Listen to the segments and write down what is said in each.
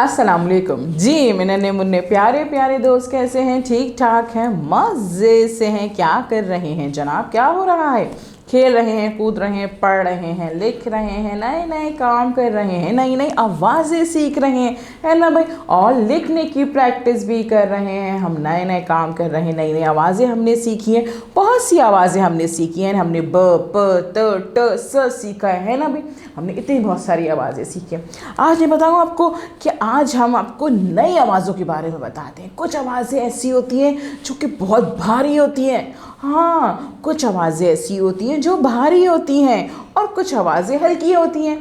अस्सलाम वालेकुम जी। मेरे मुन्ने प्यारे प्यारे दोस्त कैसे हैं? ठीक ठाक हैं, मज़े से हैं। क्या कर रहे हैं जनाब? क्या हो रहा है? खेल रहे हैं, कूद रहे हैं, पढ़ रहे हैं, लिख रहे हैं, नए नए काम कर रहे हैं, नई नई आवाज़ें सीख रहे हैं, है ना भाई? और लिखने की प्रैक्टिस भी कर रहे हैं। हम नए नए काम कर रहे हैं, नई नई आवाज़ें हमने सीखी हैं। बहुत सी आवाज़ें हमने सीखी हैं। हमने ब, प, त, ट, स सीखा है ना भाई? हमने इतनी बहुत सारी आवाज़ें सीखी हैं। आज मैं बताऊँ आपको कि आज हम आपको नई आवाज़ों के बारे में बताते हैं। कुछ आवाज़ें ऐसी होती हैं जो कि बहुत भारी होती हैं। हाँ, कुछ आवाज़ें ऐसी होती हैं जो भारी होती हैं और कुछ आवाज़ें हल्की होती हैं।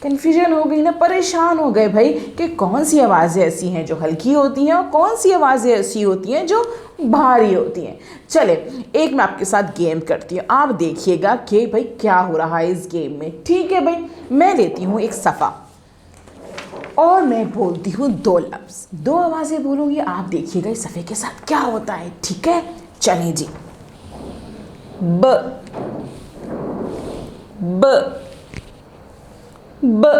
कन्फ्यूजन हो गई ना? परेशान हो गए भाई कि कौन सी आवाज़ें ऐसी हैं जो हल्की होती हैं और कौन सी आवाज़ें ऐसी होती हैं जो भारी होती हैं। चले, एक मैं आपके साथ गेम करती हूँ, आप देखिएगा कि भाई क्या हो रहा है इस गेम में। ठीक है भाई, मैं लेती हूँ एक सफ़ा और मैं बोलती हूँ दो लफ्ज़, दो आवाज़ें बोलूँगी, आप देखिएगा इस सफ़े के साथ क्या होता है। ठीक है, चलिए जी। ब, ब, ब।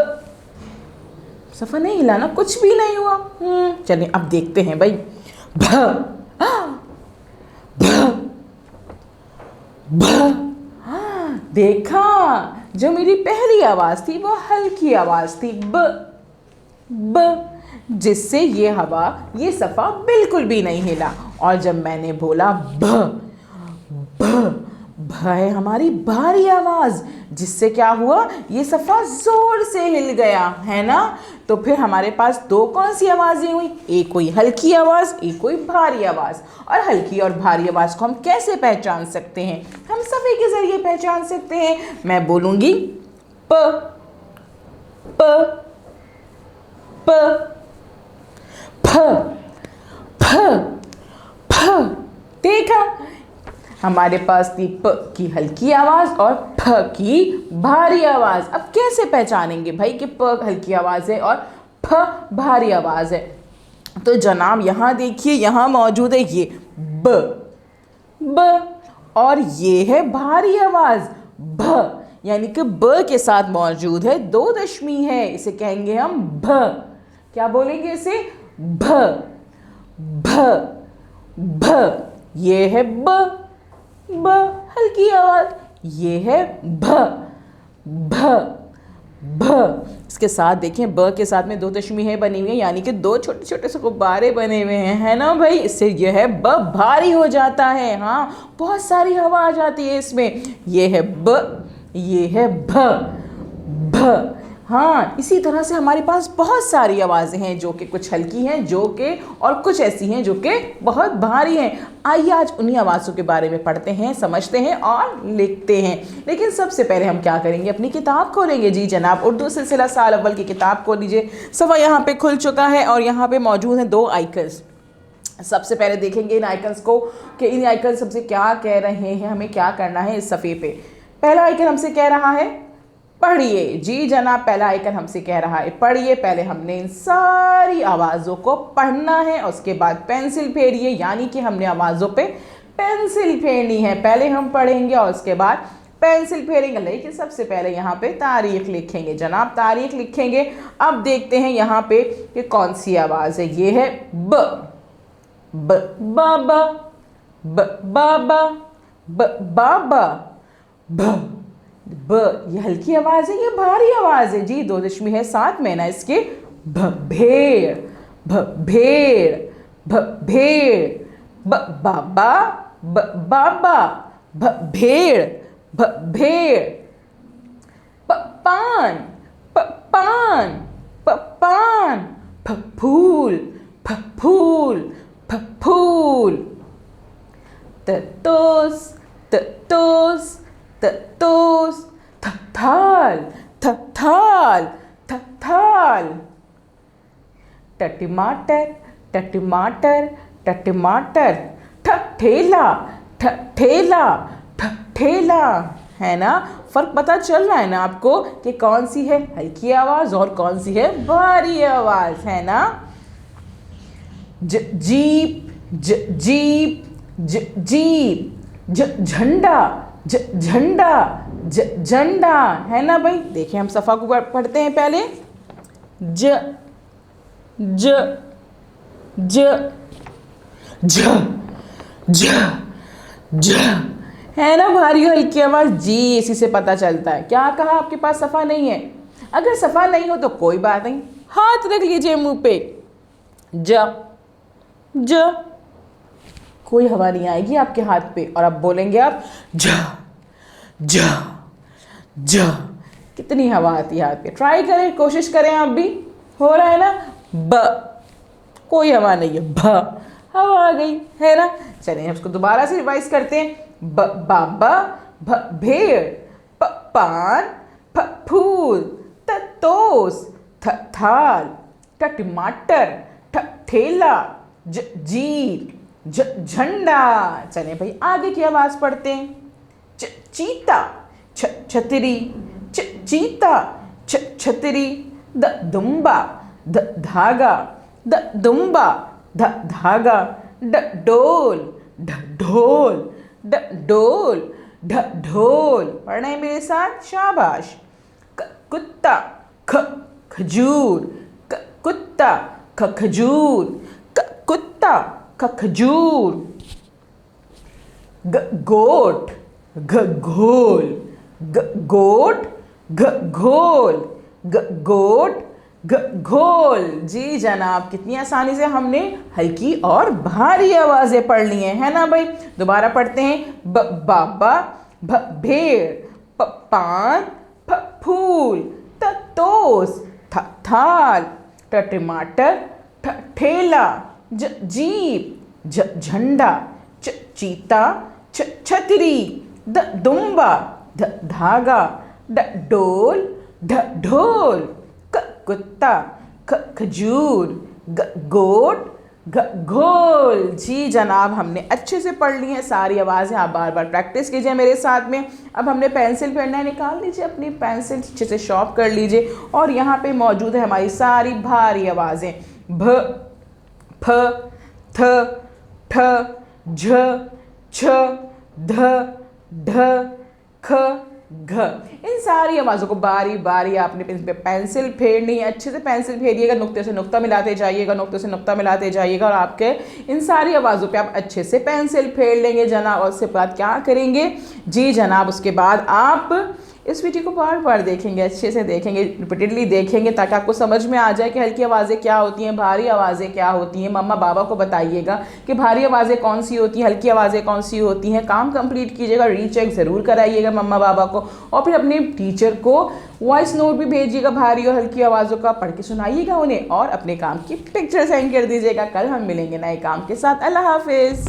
सफ़ा नहीं हिला ना, कुछ भी नहीं हुआ। चलिए अब देखते हैं भाई। भ, भ, भ। देखा, जो मेरी पहली आवाज़ थी वो हल्की आवाज़ थी, ब, ब, जिससे ये हवा, ये सफ़ा बिल्कुल भी नहीं हिला। और जब मैंने बोला भ, भ, भ है हमारी भारी आवाज़, जिससे क्या हुआ, ये सफ़ा ज़ोर से हिल गया, है ना? तो फिर हमारे पास दो कौन सी आवाज़ें हुई? एक कोई हल्की आवाज़, एक कोई भारी आवाज़। और हल्की और भारी आवाज़ को हम कैसे पहचान सकते हैं? हम सफ़े के ज़रिए पहचान सकते हैं। मैं बोलूँगी प, प, प, फ, फ, फ। देखा, हमारे पास थी प की हल्की आवाज़ और फ की भारी आवाज़। अब कैसे पहचानेंगे भाई कि प हल्की आवाज़ है और फ भारी आवाज़ है? तो जनाब यहाँ देखिए, यहाँ मौजूद है ये ब, ब, और ये है भारी आवाज़ भ, यानी कि ब के साथ मौजूद है दो दशमी है, इसे कहेंगे हम भ। क्या बोलेंगे इसे? भ, भ, भ। ये है ब, ब हल्की आवाज़, ये है भ, भ, भ। इसके साथ देखें, ब के साथ में दो दशमी है बनी हुई है, यानी कि दो छोटे छोटे से गुब्बारे बने हुए हैं, है ना भाई? इससे यह है ब भारी हो जाता है। हाँ, बहुत सारी हवा आ जाती है इसमें। ये है ब, ये है भ, भ। हाँ, इसी तरह से हमारे पास बहुत सारी आवाज़ें हैं जो कि कुछ हल्की हैं, जो कि और कुछ ऐसी हैं जो कि बहुत भारी हैं। आइए आज उन्हीं आवाज़ों के बारे में पढ़ते हैं, समझते हैं और लिखते हैं। लेकिन सबसे पहले हम क्या करेंगे? अपनी किताब खोलेंगे। जी जनाब, उर्दू सिलसिला साल अव्वल की किताब खोल लीजिए। सफ़ा यहाँ पे खुल चुका है और यहाँ पे मौजूद हैं दो आइकन्स। सबसे पहले देखेंगे इन आइकन्स को कि इन आइकन्स हमसे क्या कह रहे हैं, हमें क्या करना है इस सफ़े पे। पहला आइकन हमसे कह रहा है पढ़िए। जी जनाब, पहला आइकन हमसे कह रहा है पढ़िए। पहले हमने इन सारी आवाज़ों को पढ़ना है, उसके बाद पेंसिल फेरिए, यानी कि हमने आवाज़ों पे पेंसिल फेरनी है। पहले हम पढ़ेंगे और उसके बाद पेंसिल फेरेंगे। लेकिन सबसे पहले यहाँ पे तारीख लिखेंगे जनाब, तारीख लिखेंगे। अब देखते हैं यहाँ पे कि कौन सी आवाज़ है। ये है ब, ब, बाबा, ब, बाबा, ब, बाबा, ब, ब। ये हल्की आवाज़ है, ये भारी आवाज़ है। जी, दो दशमी है साथ में ना इसके। भ, भेड़, भ, भेड़, भ, भेड़, ब, बाबा, ब, बाबा, भ, भेड़, भ, भेड़, प, पान, प, पान, प, पान, फ, फूल, फ, फूल, फ, फूल, तोस, तोस, तोस, थाल, थाल, थाल, टमाटर, टमाटर, टमाटर, ठेला, ठेला, ठेला। है ना? फ़र्क पता चल रहा है ना आपको कि कौन सी है हल्की आवाज़ और कौन सी है भारी आवाज़, है ना? जीप, जीप, जीप, झंडा, झंडा, झंडा। है ना भाई? देखिए हम सफ़ा को पढ़ते हैं पहले। ज, ज ज झ झ झ। है ना भारी हल्की आवाज जी, इसी से पता चलता है। क्या कहा, आपके पास सफ़ा नहीं है? अगर सफ़ा नहीं हो तो कोई बात नहीं, हाथ रख लीजिए मुंह पे। ज ज, कोई हवा नहीं आएगी आपके हाथ पे और अब बोलेंगे आप ज ज ज। कितनी हवा आती है हाथ पे, ट्राई करें, कोशिश करें आप भी। हो रहा है ना? ब, कोई हवा नहीं है, भ, हवा आ गई, है ना? चलिए उसको दोबारा से रिवाइज करते हैं। ब बाबा, भ भेड़, प पान, फ फूल, त तोस, थ थाल, ट टमाटर, ठ ठेला, ज जीर, ज झंडा। चलिए भाई आगे की आवाज पढ़ते हैं। च चीता, छ छतरी, च चीता, छ छतरी, द दुम्बा, ध धागा, द दुम्बा, ध धागा, ड डोल, ढ ढोल, ड डोल, ढ ढोल। पढ़ना है मेरे साथ, शाबाश। क कुत्ता, ख खजूर, क कुत्ता, ख खजूर, क कुत्ता, ख खजूर। ग गोट, घ घोल, ग गोट, घ घोल, ग गोट, घ घोल। जी जनाब, कितनी आसानी से हमने हल्की और भारी आवाजें पढ़ ली हैं, है ना भाई? दोबारा पढ़ते हैं। ब बाबा, भ भेड़, प पान, फ फूल, त तोस, थ थाल, ट टमाटर, ठ ठेला, ज जीप, झ झंडा, च चीता, छ छतरी, द दुम्बा, ध धागा, ड डोल, ढ ढोल, क कुत्ता, ख खजूर, ग गोट, घ घोल। जी जनाब, हमने अच्छे से पढ़ ली हैं सारी आवाज़ें। आप बार बार प्रैक्टिस कीजिए मेरे साथ में। अब हमने पेंसिल पढ़ना है, निकाल लीजिए अपनी पेंसिल, अच्छे से शॉर्प कर लीजिए और यहाँ पे मौजूद है हमारी सारी भारी आवाज़ें। भ फ थ ठ झ छ ध ढ ख घ। इन सारी आवाज़ों को बारी बारी आपने पेंसिल फेरनी है। अच्छे से पेंसिल फेरिएगा, नुक्ते से नुक्ता मिलाते जाइएगा, नुक्ते से नुक्ता मिलाते जाइएगा और आपके इन सारी आवाज़ों पे आप अच्छे से पेंसिल फेर लेंगे जनाब। और उसके बाद क्या करेंगे जी जनाब, उसके बाद आप इस वीडियो को बार बार देखेंगे, अच्छे से देखेंगे, रिपीटेडली देखेंगे ताकि आपको समझ में आ जाए कि हल्की आवाज़ें क्या होती हैं, भारी आवाज़ें क्या होती हैं। मम्मा बाबा को बताइएगा कि भारी आवाज़ें कौन सी होती हैं, हल्की आवाज़ें कौन सी होती हैं। काम कंप्लीट कीजिएगा, रीचेक ज़रूर कराइएगा मम्मा बाबा को और फिर अपने टीचर को वॉइस नोट भी भेजिएगा भारी और हल्की आवाज़ों का, पढ़ के सुनाइएगा उन्हें और अपने काम की पिक्चर सेंड कर दीजिएगा। कल हम मिलेंगे नए काम के साथ। अल्लाह हाफिज़।